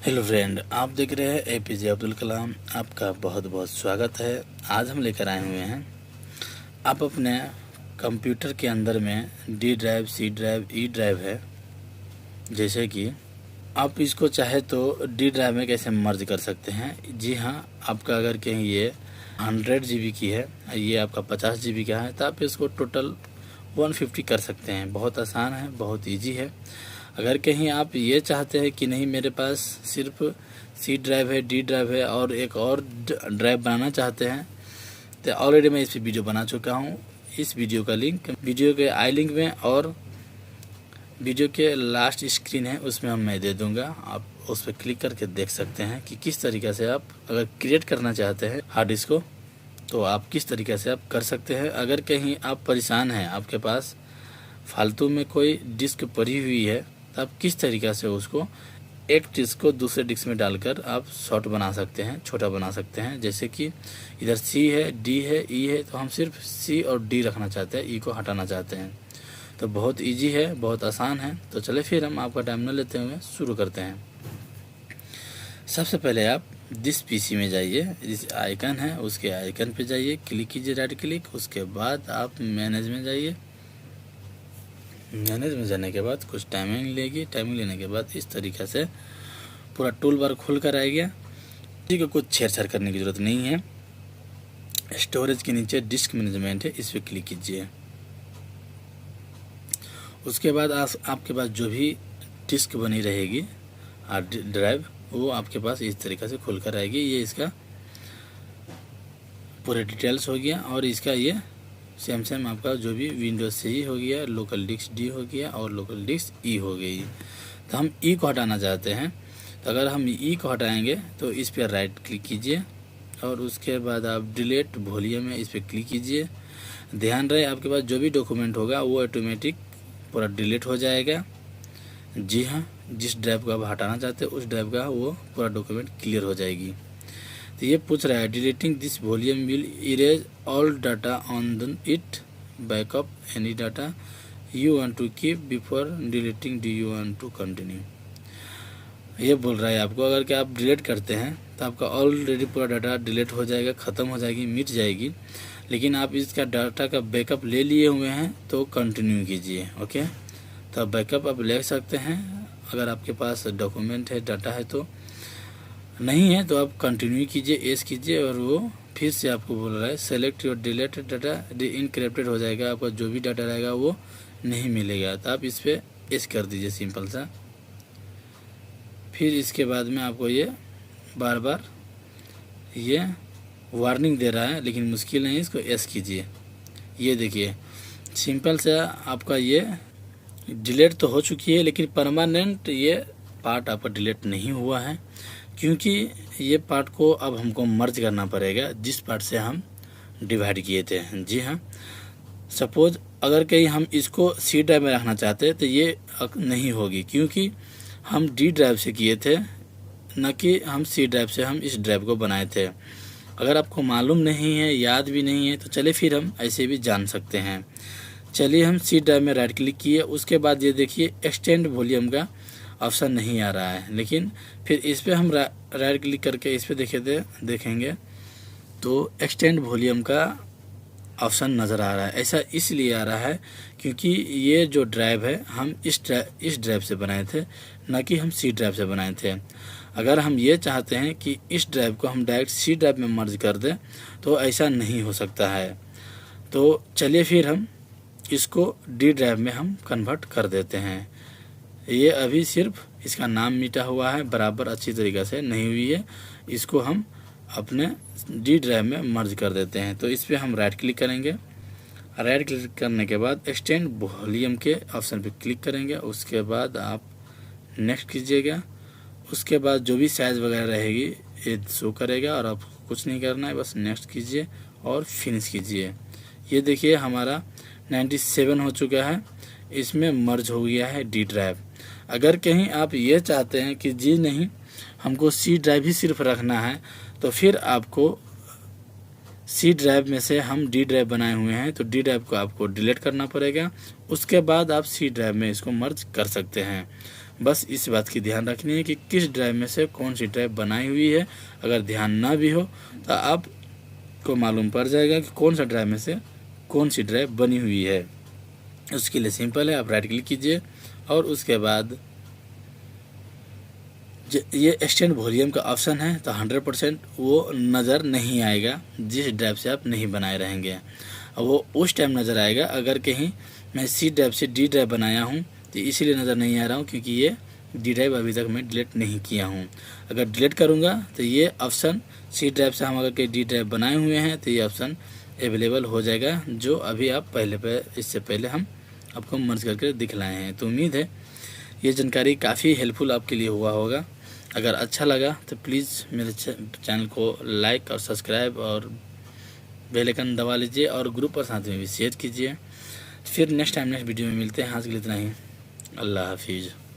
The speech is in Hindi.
हेलो फ्रेंड, आप देख रहे हैं एपीजे अब्दुल कलाम। आपका बहुत बहुत स्वागत है। आज हम लेकर आए हुए हैं, आप अपने कंप्यूटर के अंदर में D drive, C drive, E drive है। जैसे कि आप इसको चाहे तो डी ड्राइव में कैसे मर्ज कर सकते हैं। जी हाँ, आपका अगर कहीं ये 100 GB की है, ये आपका 50 GB का है, तो आप इसको टोटल 150 कर सकते हैं। बहुत आसान है, बहुत ईजी है। अगर कहीं आप ये चाहते हैं कि नहीं, मेरे पास सिर्फ सी ड्राइव है, डी ड्राइव है और एक और ड्राइव बनाना चाहते हैं, तो ऑलरेडी मैं इस पर वीडियो बना चुका हूँ। इस वीडियो का लिंक वीडियो के आई लिंक में और वीडियो के लास्ट स्क्रीन है उसमें मैं दे दूंगा। आप उस पर क्लिक करके देख सकते हैं कि किस तरीक़े से आप अगर क्रिएट करना चाहते हैं हार्ड डिस्क को, तो आप किस तरीक़े से आप कर सकते हैं। अगर कहीं आप परेशान हैं, आपके पास फालतू में कोई डिस्क पड़ी हुई है, तो आप किस तरीक़े से उसको एक डिस्क को दूसरे डिस्क में डालकर आप शॉर्ट बना सकते हैं, छोटा बना सकते हैं। जैसे कि इधर सी है, डी है, ई है, तो हम सिर्फ सी और डी रखना चाहते हैं, ई को हटाना चाहते हैं। तो बहुत इजी है, बहुत आसान है। तो चले फिर हम आपका टाइम न लेते हुए शुरू करते हैं। सबसे पहले आप दिस पीसी में जाइए, जिस आइकन है उसके आइकन पे जाइए, क्लिक कीजिए राइट क्लिक। उसके बाद आप मैनेज में जाइए। मैनेज में जाने के बाद कुछ टाइमिंग लेगी। टाइमिंग लेने के बाद इस तरीक़े से पूरा टूल बार खुल कर आ गया। ठीक है, कुछ छेड़छाड़ करने की ज़रूरत नहीं है। स्टोरेज के नीचे डिस्क मैनेजमेंट है, इस पर क्लिक कीजिए। उसके बाद आपके पास जो भी डिस्क बनी रहेगी हार्ड ड्राइव, वो आपके पास इस तरीक़े से खुल कर आएगी। ये इसका पूरे डिटेल्स हो गया और इसका ये सेम आपका जो भी विंडोज से ही हो गया, लोकल डिस्क डी हो गया और लोकल डिस्क ई हो गई। तो हम ई को हटाना चाहते हैं, तो अगर हम ई को हटाएंगे तो इस पर राइट क्लिक कीजिए और उसके बाद आप डिलीट वॉल्यूम में इस पर क्लिक कीजिए। ध्यान रहे आपके पास जो भी डॉक्यूमेंट होगा वो ऑटोमेटिक पूरा डिलीट हो जाएगा। जी हाँ, जिस ड्राइव को आप हटाना चाहते हैं उस ड्राइव का वो पूरा डॉक्यूमेंट क्लियर हो जाएगी। तो ये पूछ रहा है deleting this volume will erase all data on it, backup any data you want to keep before deleting, do you want to continue. ये बोल रहा है आपको, अगर कि आप डिलीट करते हैं तो आपका ऑलरेडी पूरा डाटा डिलीट हो जाएगा, ख़त्म हो जाएगी, मिट जाएगी। लेकिन आप इसका डाटा का बैकअप ले लिए हुए हैं तो कंटिन्यू कीजिए। ओके, तो बैकअप आप ले सकते हैं अगर आपके पास डॉक्यूमेंट है, डाटा है। तो नहीं है तो आप कंटिन्यू कीजिए, एस कीजिए और वो फिर से आपको बोल रहा है select your deleted data, encrypted हो जाएगा। आपका जो भी डाटा रहेगा वो नहीं मिलेगा। तो आप इस पर एस कर दीजिए सिंपल सा। फिर इसके बाद में आपको ये बार बार ये वार्निंग दे रहा है, लेकिन मुश्किल नहीं, इसको एस कीजिए। ये देखिए सिंपल सा आपका ये डिलीट तो हो चुकी है, लेकिन परमानेंट ये पार्ट आपका डिलीट नहीं हुआ है, क्योंकि ये पार्ट को अब हमको मर्ज करना पड़ेगा जिस पार्ट से हम डिवाइड किए थे। जी हाँ, सपोज अगर कहीं हम इसको सी ड्राइव में रखना चाहते हैं तो ये नहीं होगी, क्योंकि हम डी ड्राइव से किए थे, न कि हम सी ड्राइव से हम इस ड्राइव को बनाए थे। अगर आपको मालूम नहीं है, याद भी नहीं है, तो चलिए फिर हम ऐसे भी जान सकते हैं। चलिए हम सी ड्राइव में राइट क्लिक किए। उसके बाद ये देखिए एक्सटेंड वॉल्यूम का ऑप्शन नहीं आ रहा है, लेकिन फिर इस पर हम राइट क्लिक करके इस पर देखेंगे तो एक्सटेंड वॉल्यूम का ऑप्शन नज़र आ रहा है। ऐसा इसलिए आ रहा है क्योंकि ये जो ड्राइव है हम इस ड्राइव से बनाए थे, न कि हम सी ड्राइव से बनाए थे। अगर हम ये चाहते हैं कि इस ड्राइव को हम डायरेक्ट सी ड्राइव में मर्ज कर दें तो ऐसा नहीं हो सकता है। तो चलिए फिर हम इसको डी ड्राइव में हम कन्वर्ट कर देते हैं। ये अभी सिर्फ इसका नाम मिटा हुआ है, बराबर अच्छी तरीक़े से नहीं हुई है। इसको हम अपने डी ड्राइव में मर्ज कर देते हैं। तो इस पर हम राइट क्लिक करेंगे। राइट क्लिक करने के बाद एक्सटेंड वॉल्यूम के ऑप्शन पर क्लिक करेंगे। उसके बाद आप नेक्स्ट कीजिएगा। उसके बाद जो भी साइज़ वगैरह रहेगी ये शो करेगा और आपको कुछ नहीं करना है, बस नेक्स्ट कीजिए और फिनिश कीजिए। ये देखिए हमारा 97 हो चुका है, इसमें मर्ज हो गया है डी ड्राइव। अगर कहीं आप ये चाहते हैं कि जी नहीं, हमको सी ड्राइव ही सिर्फ रखना है, तो फिर आपको सी ड्राइव में से हम डी ड्राइव बनाए हुए हैं तो डी ड्राइव को आपको डिलीट करना पड़ेगा। उसके बाद आप सी ड्राइव में इसको मर्ज कर सकते हैं। बस इस बात की ध्यान रखनी है कि किस ड्राइव में से कौन सी ड्राइव बनाई हुई है। अगर ध्यान ना भी हो तो आपको मालूम पड़ जाएगा कि कौन सा ड्राइव में से कौन सी ड्राइव बनी हुई है। उसके लिए सिंपल है, आप राइट क्लिक कीजिए और उसके बाद ये एक्सटेंड वॉल्यूम का ऑप्शन है, तो 100% वो नज़र नहीं आएगा जिस ड्राइव से आप नहीं बनाए रहेंगे। वो उस टाइम नज़र आएगा अगर कहीं मैं सी ड्राइव से डी ड्राइव बनाया हूँ, तो इसीलिए नज़र नहीं आ रहा हूँ क्योंकि ये डी ड्राइव अभी तक मैं डिलीट नहीं किया हूँ। अगर डिलीट करूँगा तो ये ऑप्शन सी ड्राइव से हम अगर कहीं डी ड्राइव बनाए हुए हैं तो ये ऑप्शन अवेलेबल हो जाएगा, जो अभी आप इससे पहले हम आपको मर्ज करके दिखलाए हैं। तो उम्मीद है ये जानकारी काफ़ी हेल्पफुल आपके लिए हुआ होगा। अगर अच्छा लगा तो प्लीज़ मेरे चैनल को लाइक और सब्सक्राइब और बेल आइकन दबा लीजिए और ग्रुप और साथ में भी शेयर कीजिए। फिर नेक्स्ट वीडियो में मिलते हैं। आज के लिए इतना ही। अल्लाह हाफिज़।